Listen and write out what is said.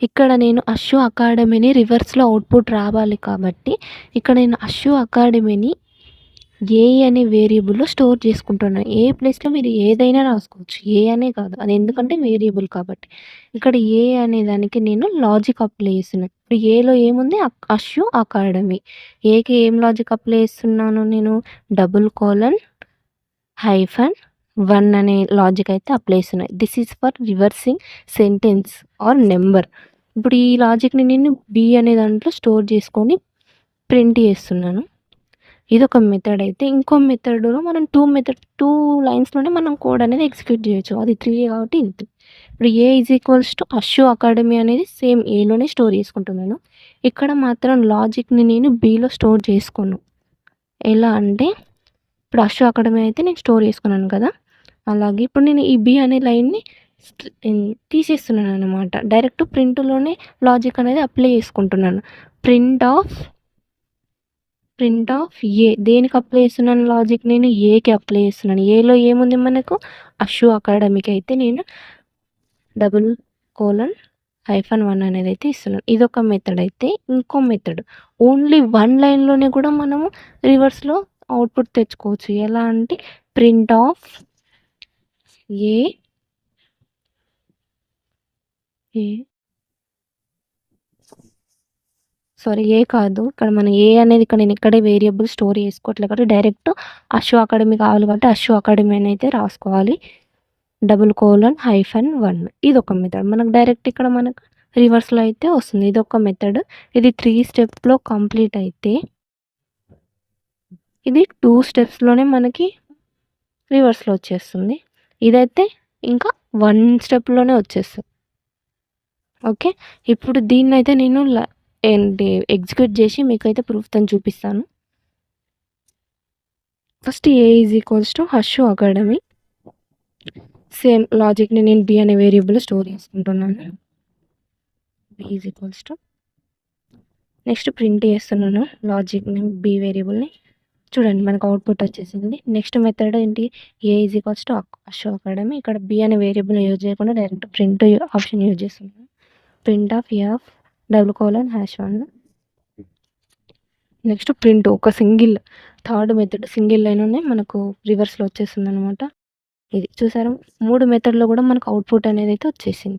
ఇక్కడ నేను అశ్షు అకాడమీని రివర్స్‌లో అవుట్‌పుట్ రావాలి కాబట్టి, ఇక్కడ నేను అశ్షు అకాడమీని ఏ అనే వేరియబుల్‌లో స్టోర్ చేసుకుంటున్నాను. ఏ ప్లేస్‌లో మీరు ఏదైనా రాసుకోవచ్చు. ఏ అనే కాదు. అది ఎందుకంటే వేరియబుల్ కాబట్టి. ఇక్కడ ఏ అనే దానికి నేను లాజిక్ అప్లై చేస్తున్నా. ఇప్పుడు ఏలో ఏముంది అశ్షు అకాడమీ. ఏకి ఏం లాజిక్ అప్లై చేస్తున్నాను నేను? డబుల్ కోలన్ హైఫన్ 1 అనే లాజిక్ అయితే అప్లై చేస్తున్నా. This is for reversing sentence or number. ఇప్పుడు ఈ లాజిక్‌ని నేను బి అనే దాంట్లో స్టోర్ చేసుకొని ప్రింట్ చేస్తున్నాను. ఇదొక మెథడ్ అయితే. ఇంకో మెథడ్‌లో మనం 2 లైన్స్‌లోనే మనం కోడ్ అనేది ఎగ్జిక్యూట్ చేయొచ్చు. అది 3 కాబట్టి ఇది 3. ఇప్పుడు ఏ is equals to Ashu academy అనేది సేమ్ ఏలోనే స్టోర్ చేసుకుంటున్నాను. ఇక్కడ మాత్రం లాజిక్‌ని నేను బిలో స్టోర్ చేసుకోను. ఎలా అంటే ఇప్పుడు అశ్షు అకాడమీ అయితే నేను స్టోర్ చేసుకున్నాను కదా! అలాగే ఇప్పుడు నేను ఈ బి అనే లైన్‌ని తీసేస్తున్నాననమాట. డైరెక్ట్ ప్రింట్‌లోనే లాజిక్ అనేది అప్లై చేసుకుంటున్నాను. ప్రింట్ ఆఫ్ ఏ దేనికి అప్లై చేస్తున్నాను లాజిక్ నేను? ఏకి అప్లై చేస్తున్నాను. ఏలో ఏముంది మనకు? అశ్షు అకాడమీకి అయితే నేను డబుల్ కోలన్ హైఫన్ 1 అనేది అయితే ఇస్తున్నాను. ఇదొక మెథడ్ అయితే. ఇంకో మెథడ్ ఓన్లీ 1 లైన్‌లోనే కూడా మనము రివర్స్‌లో అవుట్‌పుట్ తెచ్చుకోవచ్చు. ఎలా అంటే print of A A sorry A కాదు. ఇక్కడ మనం ఏ అనేది ఇక్కడ నేను ఇక్కడే వేరియబుల్ స్టోర్ చేసుకోవట్లేదు కాబట్టి డైరెక్ట్ అశ్షు అకాడమీ కావాలి కాబట్టి అశ్షు అకాడమీ అని అయితే రాసుకోవాలి. డబుల్ కోలన్ హైఫన్ 1 ఇదొక మెథడ్. మనకు డైరెక్ట్ ఇక్కడ మనకు రివర్స్‌లో అయితే వస్తుంది. ఇదొక మెథడ్. ఇది 3 స్టెప్స్‌లో కంప్లీట్ అయితే ఇది 2 స్టెప్స్‌లోనే మనకి రివర్స్‌లో వచ్చేస్తుంది. ఇదైతే ఇంకా 1 స్టెప్‌లోనే వచ్చేస్తుంది. ఓకే. ఇప్పుడు దీన్నైతే నేను ఏంటి ఎగ్జిక్యూట్ చేసి మీకైతే ప్రూఫ్‌తోని చూపిస్తాను. First A is equals to Ashu academy. Same లాజిక్‌ని నేను బి అనే వేరియబుల్‌లో స్టోర్ చేసుకుంటున్నాను. B is equals to next print చేస్తున్నాను లాజిక్‌ని బి వేరియబుల్‌ని. చూడండి మనకు అవుట్‌పుట్ వచ్చేసింది. నెక్స్ట్ మెథడ్ ఏంటి? ఏ is equals to Ashu academy. ఇక్కడ బి అనే వేరియబుల్‌ని యూజ్ చేయకుండా డైరెక్ట్ ప్రింట్ ఆప్షన్ యూజ్ చేస్తున్నాను. Print of A of double colon #1. Next print ఒక థర్డ్ మెథడ్ సింగిల్ లైన్‌లోనే మనకు రివర్స్‌లో వచ్చేస్తుందనమాట. ఇది చూసారా? 3 మెథడ్‌లో కూడా మనకు అవుట్‌పుట్ అనేది అయితే వచ్చేసింది.